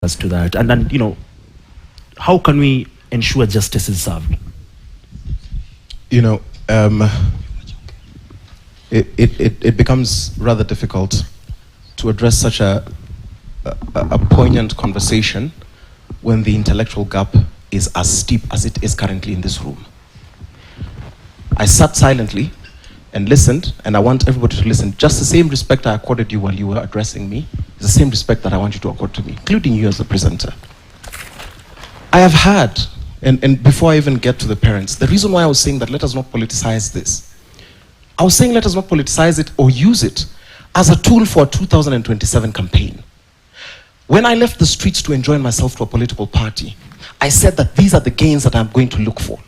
as to that? And then, how can we ensure justice is served? It becomes rather difficult to address such a poignant conversation when the intellectual gap is as steep as it is currently in this room. I sat silently and listened, and I want everybody to listen. Just the same respect I accorded you while you were addressing me is the same respect that I want you to accord to me, including you as the presenter. I have had, and before I even get to the parents, the reason why I was saying that let us not politicize this, I was saying let us not politicize it or use it as a tool for a 2027 campaign. When I left the streets to enjoin myself to a political party, I said that these are the gains that I'm going to look for.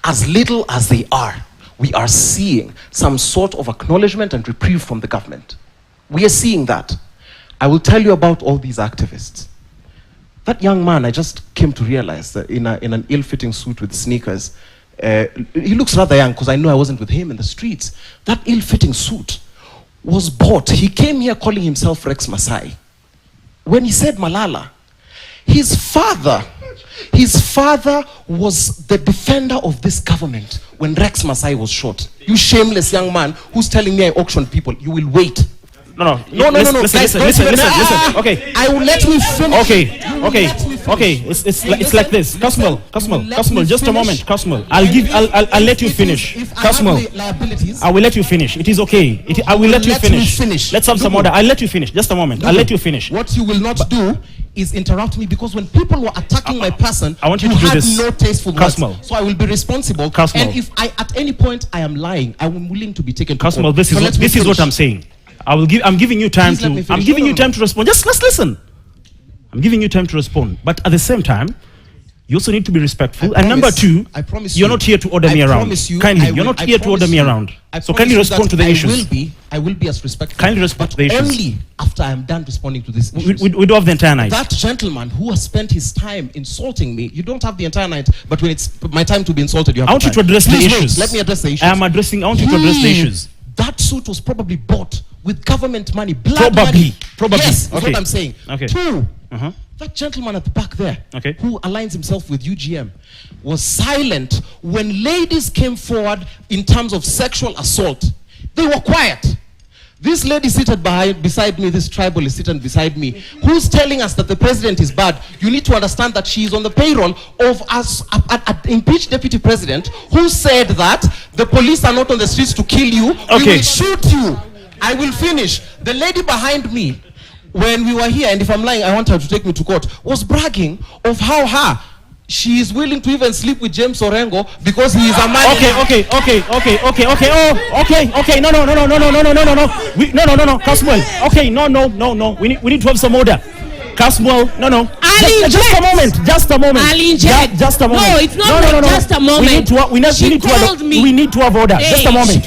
As little as they are, we are seeing some sort of acknowledgement and reprieve from the government. We are seeing that. I will tell you about all these activists. That young man, I just came to realize that in an ill-fitting suit with sneakers, he looks rather young because I know I wasn't with him in the streets. That ill-fitting suit was bought. He came here calling himself Rex Masai. When he said Malala, his father was the defender of this government when Rex Masai was shot. You shameless young man who's telling me I auctioned people. You will wait. No. Listen. Okay. I will let me finish. Okay. It's like this. Kasmuel, just a moment. Kasmuel, I'll let you finish. Kasmuel, I will let you finish. It is okay. I will let you finish. Let's have some order. I'll let you finish. Just a moment. I'll let you finish. What you will not do is interrupt me, because when people were attacking my person, I want you to do this. No tasteful Kasmuel. words. So I will be responsible. Kasmuel. And if at any point I am lying, I am willing to be taken to Kasmuel, court. this is what I'm saying. I'm giving you time to respond. Just let's listen. I'm giving you time to respond, but at the same time, you also need to be respectful. And number two, you're not here to order me around. Kindly, you're not here to order me around. So kindly respond to the issues. I will be as respectful. Kindly respond to the issues. Only after I'm done responding to this issues. We do have the entire night. That gentleman who has spent his time insulting me, you don't have the entire night, but when it's my time to be insulted, you have I want you to address the issues. Let me address the issues. I want you to address the issues. That suit was probably bought with government money, blood money. Probably. Yes, okay. That's what I'm saying. Okay. Two, that gentleman at the back there, who aligns himself with UGM, was silent when ladies came forward in terms of sexual assault. They were quiet. This lady seated beside me, this tribal is seated beside me, who's telling us that the president is bad. You need to understand that she is on the payroll of us, an impeached deputy president, who said that the police are not on the streets to kill you. We will shoot you. I will finish. The lady behind me, when we were here, and if I'm lying, I want her to take me to court, was bragging of how she is willing to even sleep with James Orengo because he is a man. Okay. No. Kasmuel. Okay, no. We need to have some order. Kasmuel, no. Just a moment. Just a moment. No, it's not just a moment. We need to have order. Just a moment.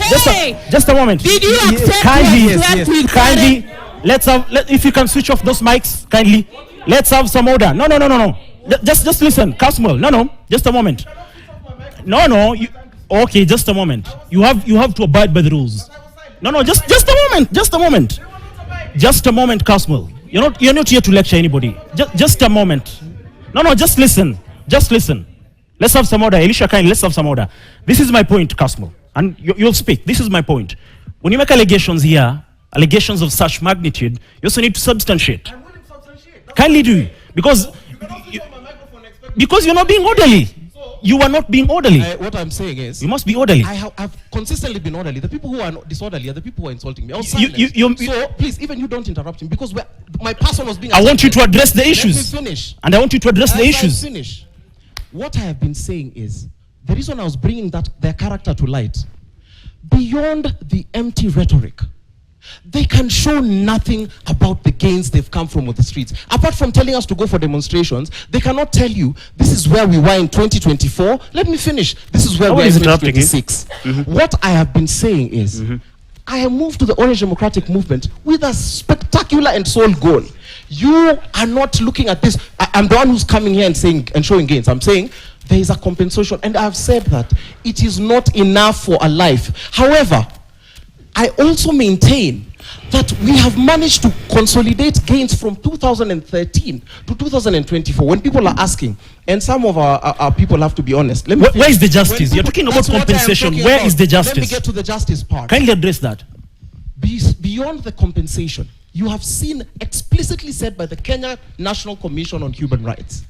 Just a moment. Did you accept kindly? If you can switch off those mics, kindly. Let's have some order. No. Just listen, Kasmuel. No. Just a moment. No. Okay, just a moment. You have to abide by the rules. No. Just a moment. Just a moment, Kasmuel. You're not here to lecture anybody. Just a moment. No. Just listen. Let's have some order. Elisha, kindly, let's have some order. This is my point, Kasmuel, and you'll speak. This is my point. When you make allegations here, allegations of such magnitude, you also need to substantiate. Kindly do, because you're not being orderly. You are not being orderly. What I'm saying is, you must be orderly. I've consistently been orderly. The people who are disorderly are the people who are insulting me. So please, even you don't interrupt him, because my person was being. I want you to address the issues. Let me finish. And I want you to address the issues. Finish. What I have been saying is, the reason I was bringing their character to light, beyond the empty rhetoric, they can show nothing about the gains they've come from on the streets. Apart from telling us to go for demonstrations, they cannot tell you this is where we were in 2024. Let me finish. This is where we are in 2026. What I have been saying is, I have moved to the Orange Democratic Movement with a spectacular and sole goal. You are not looking at this. I'm the one who's coming here and saying and showing gains. I'm saying there is a compensation, and I've said that it is not enough for a life. However, I also maintain that we have managed to consolidate gains from 2013 to 2024. When people are asking, and some of our people have to be honest. Where is the justice? You're talking about compensation. Where is the justice? Let me get to the justice part. Kindly address that. Beyond the compensation, you have seen explicitly said by the Kenya National Commission on Human Rights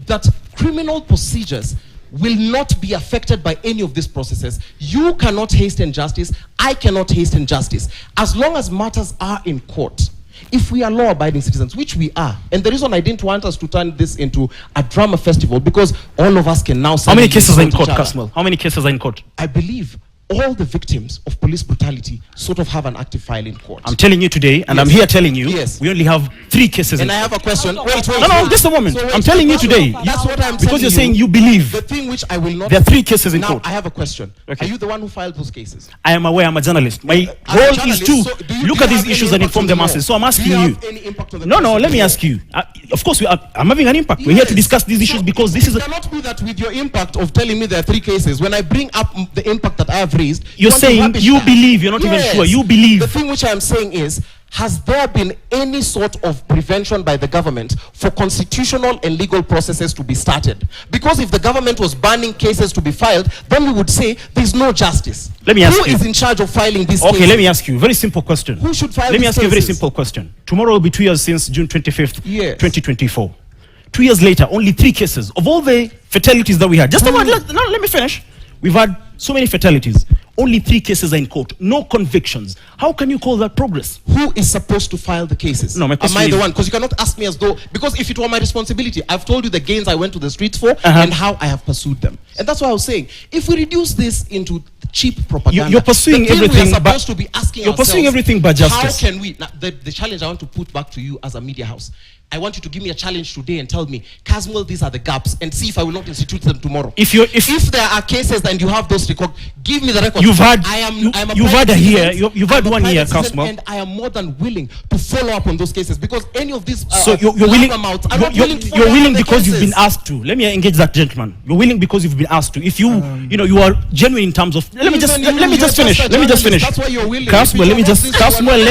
that criminal procedures will not be affected by any of these processes. You cannot hasten justice. I cannot hasten justice. As long as matters are in court, if we are law-abiding citizens, which we are, and the reason I didn't want us to turn this into a drama festival, because all of us can now say... How many cases are in court, Kasmuel? How many cases are in court? I believe all the victims of police brutality sort of have an active file in court. I'm telling you today, and Yes. I'm here telling you, Yes. we only have 3 cases And in I have a question. Wait. No, just a moment. So wait, I'm telling you today. That's what I'm Because telling you're saying you The believe. thing which I will not... There are 3 cases in Now, court. I have a question. Okay. Are you the one who filed those cases? I am aware, I'm a journalist. My As a role is journalist, to so do you look at these have issues any and impact inform on the the law? masses. So I'm asking Do you you. have any impact on the No, process? let me ask you. Of course, I'm having an impact. We're here to Yes. discuss these issues So because this is... You cannot do that with your impact of telling me there are 3 cases. When I bring up the impact that I have raised... You're want to saying rubbish you that. believe, you're not even Yes. sure. You believe. The thing which I'm saying is, has there been any sort of prevention by the government for constitutional and legal processes to be started? Because if the government was banning cases to be filed, then we would say there's no justice. Let me ask Who you. is in charge of filing these Okay, cases? let me ask you a very simple question. Who should file Let me these ask you a very cases? simple question. Tomorrow will be 2 years since June 25th, Yes. 2024. 2 years later, only 3 cases of all the fatalities that we had. Just a moment, let me finish. We've had so many fatalities. Only 3 cases are in court. No convictions. How can you call that progress? Who is supposed to file the cases? No, my Am question I the is- one? Because you cannot ask me as though... Because if it were my responsibility, I've told you the gains I went to the streets for and how I have pursued them. And that's why I was saying, if we reduce this into cheap propaganda... You're pursuing the thing everything we are but- supposed to be asking you're pursuing ourselves, everything but justice. How can we... Now, the challenge I want to put back to you as a media house, I want you to give me a challenge today and tell me, Kasmuel, these are the gaps, and see if I will not institute them tomorrow. If there are cases and you have those records, give me the record. You've had- I am a you've had private a year, citizen. you've had I'm a 1 year, private citizen, Kasmuel. and I am more than willing to follow up on those cases, because any of these So you're willing, blabbermouths are not you're willing to follow up on willing the because you've cases. been asked to. Let me engage that gentleman. You're willing because you've been asked to. If you, you are genuine in terms of. Let me just finish. a Let me just journalist. finish. That's why you're willing. Kasmuel, let me just. Kasmuel,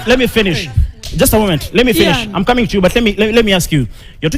let me finish. Hey. Just a moment. Let me finish. I'm coming to you, but let me ask you. You're talking